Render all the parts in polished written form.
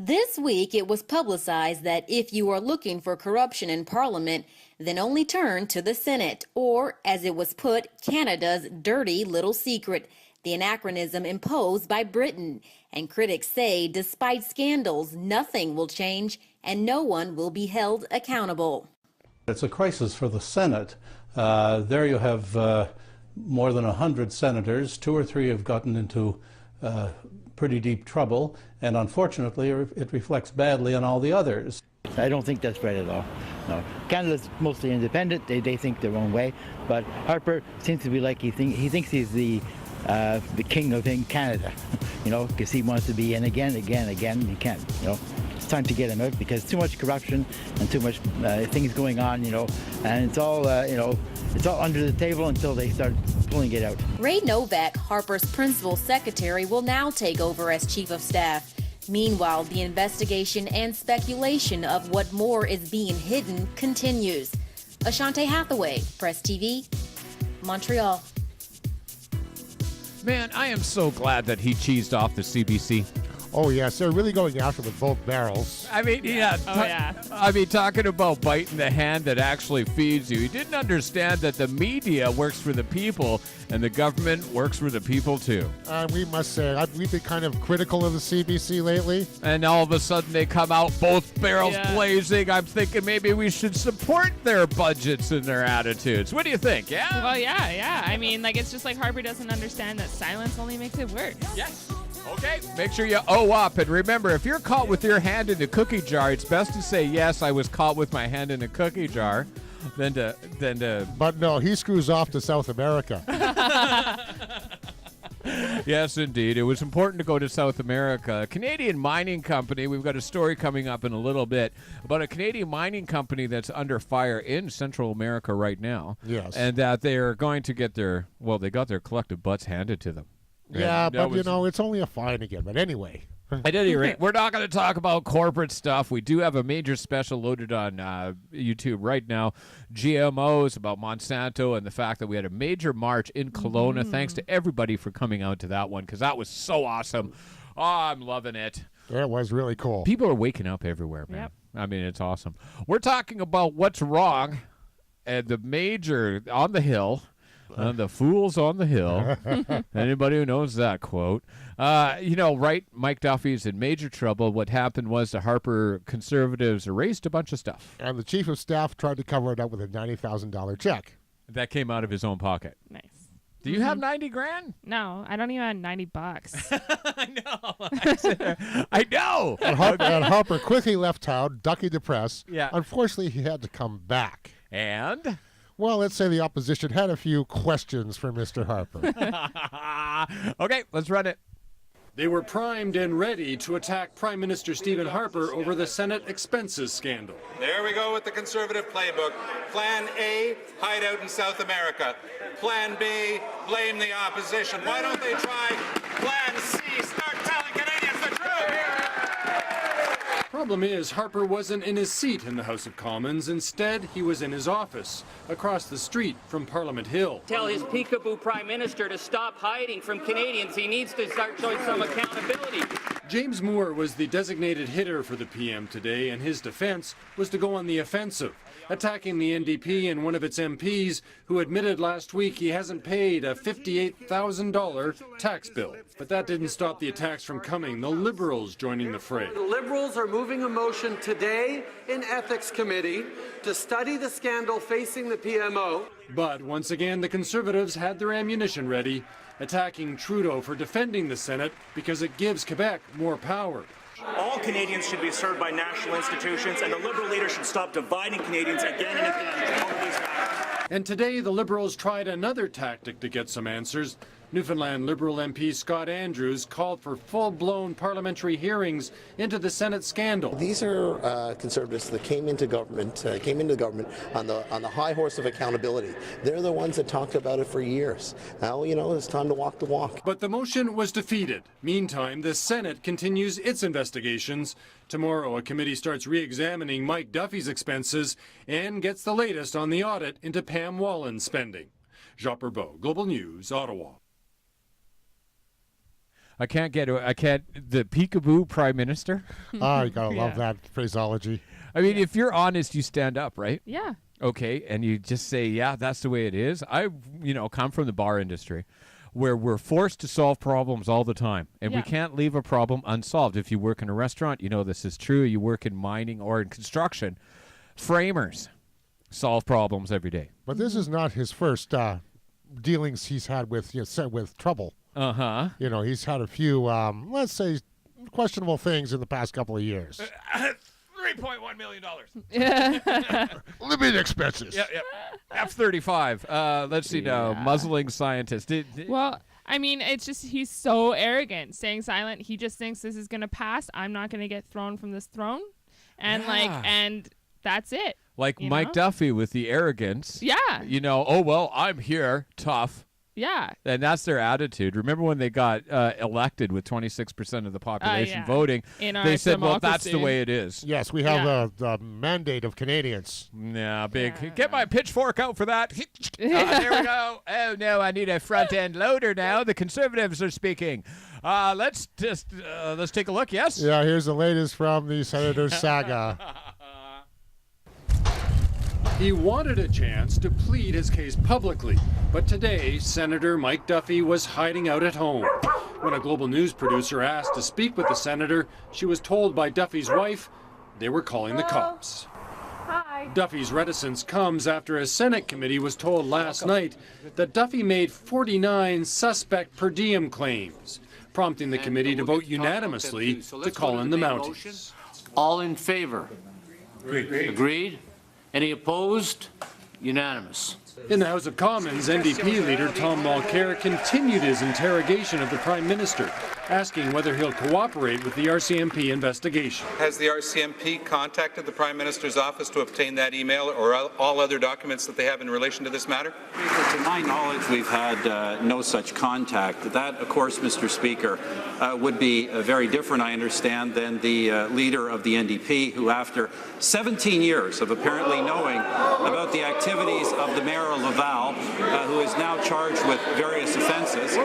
This week, it was publicized that if you are looking for corruption in Parliament, then only turn to the Senate, or, as it was put, Canada's dirty little secret, the anachronism imposed by Britain. And critics say, despite scandals, nothing will change and no one will be held accountable. It's a crisis for the Senate. There you have more than 100 senators. 2 or 3 have gotten into pretty deep trouble, and unfortunately it reflects badly on all the others. I don't think that's right at all. No, Canada's mostly independent. They think their own way, but Harper seems to be like he thinks he's the king of Canada, you know, because he wants to be in again. He can't, you know. It's time to get him out because too much corruption and too much things going on, you know, and it's all, you know, it's all under the table until they start pulling it out. Ray Novak, Harper's principal secretary, will now take over as chief of staff. Meanwhile, the investigation and speculation of what more is being hidden continues. Ashante Hathaway, Press TV, Montreal. Man, I am so glad that he cheesed off the CBC. Oh, yes, they're really going after the both barrels. I mean, yeah. I mean, talking about biting the hand that actually feeds you. He didn't understand that the media works for the people and the government works for the people, too. We must say, we've been kind of critical of the CBC lately. And all of a sudden they come out both barrels blazing. I'm thinking maybe we should support their budgets and their attitudes. What do you think? Yeah? Well, yeah. I mean, like, it's just like Harper doesn't understand that silence only makes it worse. Yes. Okay, make sure you owe up. And remember, if you're caught with your hand in the cookie jar, it's best to say, yes, I was caught with my hand in a cookie jar, than to... But no, he screws off to South America. Yes, indeed. It was important to go to South America. A Canadian mining company, we've got a story coming up in a little bit, about a Canadian mining company that's under fire in Central America right now. Yes. And that they are going to get they got their collective butts handed to them. Yeah, but, you know, it's only a fine again. But anyway. At any rate, we're not going to talk about corporate stuff. We do have a major special loaded on YouTube right now. GMOs, about Monsanto, and the fact that we had a major march in Kelowna. Thanks to everybody for coming out to that one, because that was so awesome. Oh, I'm loving it. That was really cool. People are waking up everywhere, man. Yep. I mean, it's awesome. We're talking about what's wrong, and the major on the hill. The fool's on the hill. Anybody who knows that quote. You know, right, Mike Duffy's in major trouble. What happened was the Harper Conservatives erased a bunch of stuff. And the chief of staff tried to cover it up with a $90,000 check. That came out of his own pocket. Nice. Do you have 90 grand? No, I don't even have $90. I know. And Harper quickly left town, ducking the press. Yeah. Unfortunately, he had to come back. And? Well, let's say the opposition had a few questions for Mr. Harper. Okay, let's run it. They were primed and ready to attack Prime Minister Stephen Harper over the Senate expenses scandal. There we go with the Conservative playbook. Plan A, hide out in South America. Plan B, blame the opposition. Why don't they try Plan C, start telling Canadians the truth? Problem is, Harper wasn't in his seat in the House of Commons. Instead, he was in his office, across the street from Parliament Hill. Tell his peekaboo Prime Minister to stop hiding from Canadians. He needs to start showing some accountability. James Moore was the designated hitter for the PM today, and his defense was to go on the offensive, attacking the NDP and one of its MPs who admitted last week he hasn't paid a $58,000 tax bill. But that didn't stop the attacks from coming, the Liberals joining the fray. The Liberals are moving a motion today in Ethics Committee to study the scandal facing the PMO. But once again, the Conservatives had their ammunition ready, attacking Trudeau for defending the Senate because it gives Quebec more power. All Canadians should be served by national institutions, and the Liberal leaders should stop dividing Canadians again and again over these matters. And today, the Liberals tried another tactic to get some answers. Newfoundland Liberal MP Scott Andrews called for full-blown parliamentary hearings into the Senate scandal. These are Conservatives that came into government on the high horse of accountability. They're the ones that talked about it for years. Now, you know, it's time to walk the walk. But the motion was defeated. Meantime, the Senate continues its investigations. Tomorrow, a committee starts re-examining Mike Duffy's expenses and gets the latest on the audit into Pam Wallen's spending. Jean Perbeau, Global News, Ottawa. I can't the peekaboo prime minister. Oh, you gotta love that phraseology. I mean, if you're honest, you stand up, right? Yeah. Okay, and you just say, yeah, that's the way it is. I, come from the bar industry where we're forced to solve problems all the time, and we can't leave a problem unsolved. If you work in a restaurant, this is true. You work in mining or in construction, framers solve problems every day. But this is not his first dealings he's had with with trouble. Uh-huh. He's had a few, let's say, questionable things in the past couple of years. $3.1 million. Living expenses. Yep. F-35. Let's see now. Muzzling scientist. Well, I mean, it's just he's so arrogant, staying silent. He just thinks this is going to pass. I'm not going to get thrown from this throne. And and that's it. Like Mike Duffy with the arrogance. Yeah. Oh, well, I'm here, tough. Yeah. And that's their attitude. Remember when they got elected with 26% of the population voting? They said, well, that's the way it is. Yes, we have the mandate of Canadians. Yeah, big. Yeah. Get my pitchfork out for that. There we go. Oh, no, I need a front-end loader now. The Conservatives are speaking. Let's take a look, yes? Yeah, here's the latest from the Senator saga. He wanted a chance to plead his case publicly, but today, Senator Mike Duffy was hiding out at home. When a Global News producer asked to speak with the senator, she was told by Duffy's wife they were calling the cops. Hi. Duffy's reticence comes after a Senate committee was told last night that Duffy made 49 suspect per diem claims, prompting the committee to vote unanimously to call in the Mounties. All in favor? Agreed? Any opposed? Unanimous. In the House of Commons, NDP leader Tom Mulcair continued his interrogation of the Prime Minister, asking whether he'll cooperate with the RCMP investigation. Has the RCMP contacted the Prime Minister's office to obtain that email or all other documents that they have in relation to this matter? To my knowledge, we've had no such contact. That, of course, Mr. Speaker, would be very different, I understand, than the leader of the NDP, who after 17 years of apparently knowing about the activities of the Mayor of Laval, who is now charged with various offences,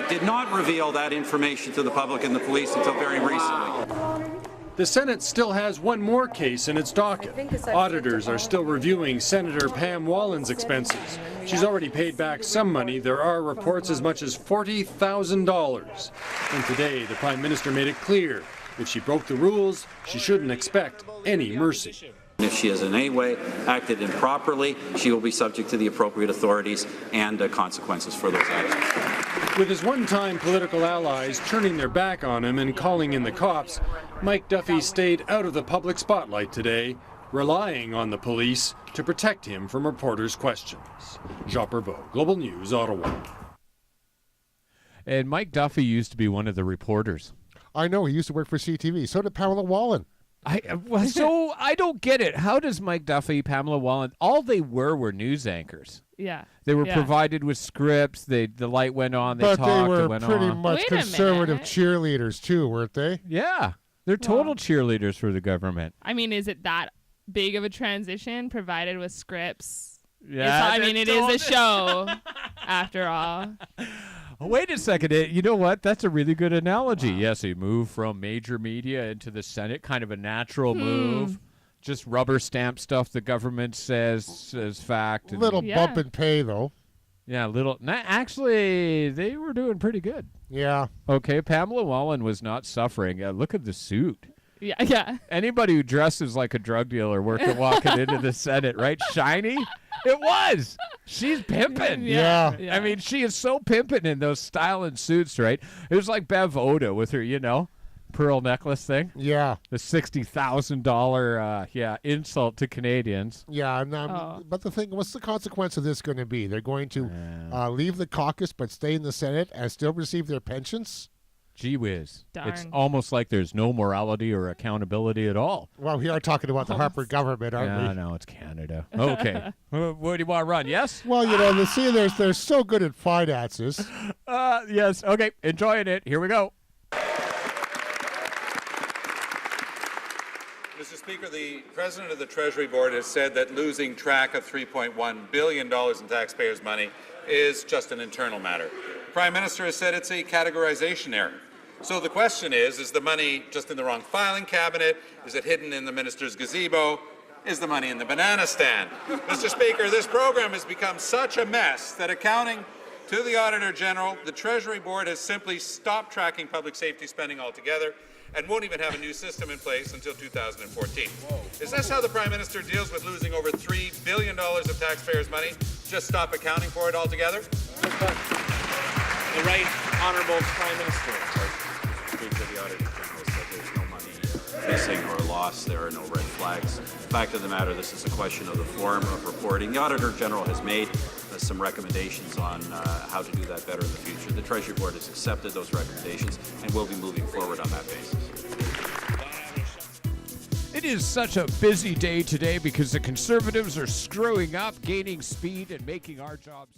did not reveal that information to the public and the police until very recently. The Senate still has one more case in its docket. Auditors are still reviewing Senator Pam Wallen's expenses. She's already paid back some money. There are reports as much as $40,000. And today, the Prime Minister made it clear, if she broke the rules, she shouldn't expect any mercy. If she has in any way acted improperly, she will be subject to the appropriate authorities and consequences for those actions. With his one-time political allies turning their back on him and calling in the cops, Mike Duffy stayed out of the public spotlight today, relying on the police to protect him from reporters' questions. Jean Perbeau, Global News, Ottawa. And Mike Duffy used to be one of the reporters. I know, he used to work for CTV. So did Pamela Wallen. So I don't get it. How does Mike Duffy, Pamela Wallen, all they were news anchors? Yeah. They were provided with scripts. The light went on. They but talked. They were it went pretty on. much conservative cheerleaders too, weren't they? Yeah, they're total cheerleaders for the government. I mean, is it that big of a transition? Provided with scripts. Yeah. It is a show, after all. Wait a second. You know what? That's a really good analogy. Yes, he moved from major media into the Senate, kind of a natural move. Just rubber stamp stuff the government says as fact. Little bump in pay, though. Yeah, little. Actually, they were doing pretty good. Yeah. Okay, Pamela Wallen was not suffering. Look at the suit. Yeah. Anybody who dresses like a drug dealer walking into the Senate, right? Shiny? It was. She's pimping. Yeah. I mean, she is so pimping in those styling suits, right? It was like Bev Oda with her, pearl necklace thing. Yeah. The $60,000, insult to Canadians. Yeah, but the thing, what's the consequence of this going to be? They're going to leave the caucus but stay in the Senate and still receive their pensions? Gee whiz. Darn. It's almost like there's no morality or accountability at all. Well, we are talking about the Harper government, aren't we? No, it's Canada. Okay. Where do you want to run? Yes? Well, they're so good at finances. Yes. Okay. Enjoying it. Here we go. Mr. Speaker, the President of the Treasury Board has said that losing track of $3.1 billion in taxpayers' money is just an internal matter. The Prime Minister has said it's a categorization error. So the question is the money just in the wrong filing cabinet? Is it hidden in the minister's gazebo? Is the money in the banana stand? Mr. Speaker, this program has become such a mess that accounting to the Auditor General, the Treasury Board has simply stopped tracking public safety spending altogether and won't even have a new system in place until 2014. Is this how the Prime Minister deals with losing over $3 billion of taxpayers' money? Just stop accounting for it altogether? The Right Honourable Prime Minister. Speaker, the Auditor General said there's no money missing or lost. There are no red flags. Fact of the matter, this is a question of the form of reporting. The Auditor General has made some recommendations on how to do that better in the future. The Treasury Board has accepted those recommendations and will be moving forward on that basis. It is such a busy day today because the Conservatives are screwing up, gaining speed, and making our jobs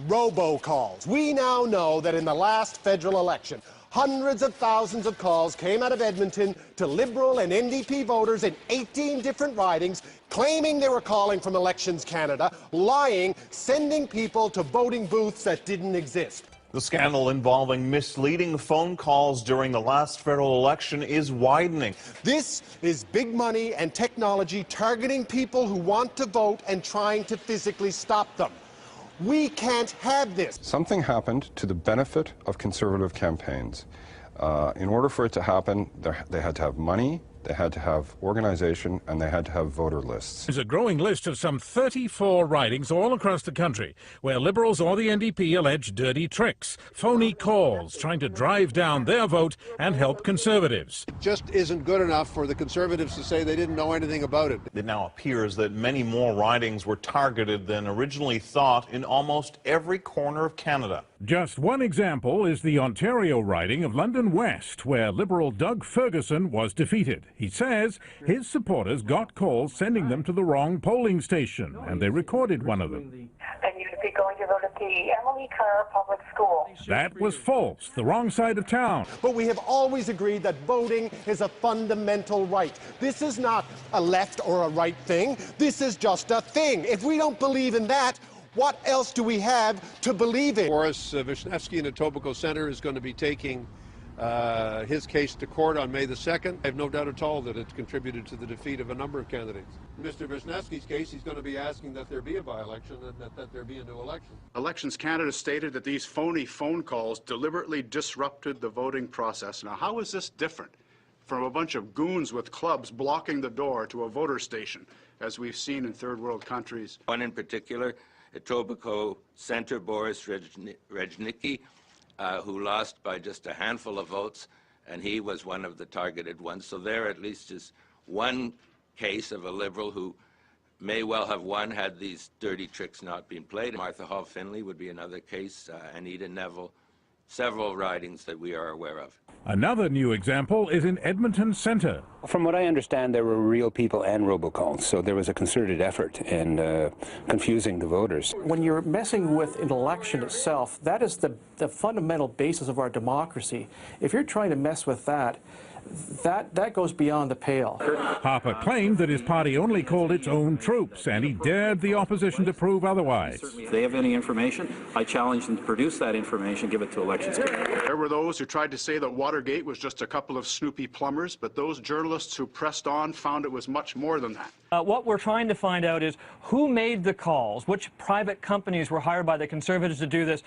robocalls. We now know that in the last federal election, hundreds of thousands of calls came out of Edmonton to Liberal and NDP voters in 18 different ridings, claiming they were calling from Elections Canada, lying, sending people to voting booths that didn't exist. The scandal involving misleading phone calls during the last federal election is widening. This is big money and technology targeting people who want to vote and trying to physically stop them. We can't have this. Something happened to the benefit of Conservative campaigns. In order for it to happen, they had to have money, they had to have organization, and they had to have voter lists. There's a growing list of some 34 ridings all across the country where Liberals or the NDP allege dirty tricks, phony calls, trying to drive down their vote and help Conservatives. It just isn't good enough for the Conservatives to say they didn't know anything about it. It now appears that many more ridings were targeted than originally thought in almost every corner of Canada. Just one example is the Ontario riding of London West, where Liberal Doug Ferguson was defeated. He says his supporters got calls sending them to the wrong polling station, and they recorded one of them. And you should be going to vote at the Mulcair Public School. That was false, the wrong side of town. But we have always agreed that voting is a fundamental right. This is not a left or a right thing. This is just a thing. If we don't believe in that, what else do we have to believe in? Boris Wisniewski in Etobicoke Centre is going to be taking his case to court on May the 2nd. I have no doubt at all that it's contributed to the defeat of a number of candidates. In Mr. Wisniewski's case, he's going to be asking that there be a by-election and that there be a new election. Elections Canada stated that these phony phone calls deliberately disrupted the voting process. Now, how is this different from a bunch of goons with clubs blocking the door to a voter station, as we've seen in third world countries? One in particular, Etobicoke Centre Boris Rejnicki, who lost by just a handful of votes, and he was one of the targeted ones. So there at least is one case of a Liberal who may well have won had these dirty tricks not been played. Martha Hall Finley would be another case, Anita Neville, several ridings that we are aware of. Another new example is in Edmonton Centre. From what I understand, there were real people and robocalls, so there was a concerted effort in confusing the voters. When you're messing with an election itself, that is the fundamental basis of our democracy. If you're trying to mess with that goes beyond the pale. Harper claimed that his party only called its own troops, and he dared the opposition to prove otherwise. If they have any information, I challenge them to produce that information, give it to Elections Canada. There were those who tried to say that Watergate was just a couple of snoopy plumbers, but those journalists who pressed on found it was much more than that. What we're trying to find out is who made the calls, which private companies were hired by the Conservatives to do this,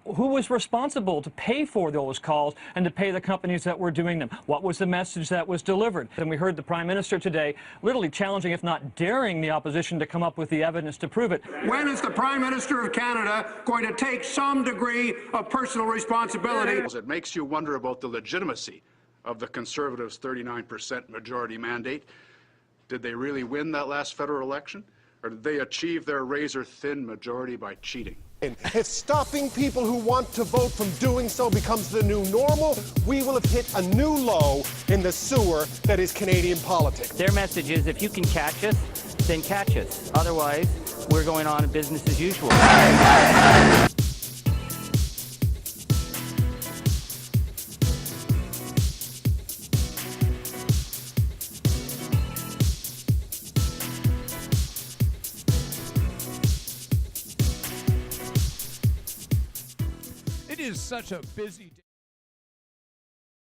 who was responsible to pay for those calls and to pay the companies that were doing them, what was the message that was delivered. And we heard the Prime Minister today literally challenging, if not daring, the opposition to come up with the evidence to prove it. When is the Prime Minister of Canada going to take some degree of personal responsibility? It makes you wonder about the legitimacy of the Conservatives' 39% majority mandate. Did they really win that last federal election? Or did they achieve their razor-thin majority by cheating? If stopping people who want to vote from doing so becomes the new normal, we will have hit a new low in the sewer that is Canadian politics. Their message is, if you can catch us, then catch us. Otherwise, we're going on business as usual. is such a busy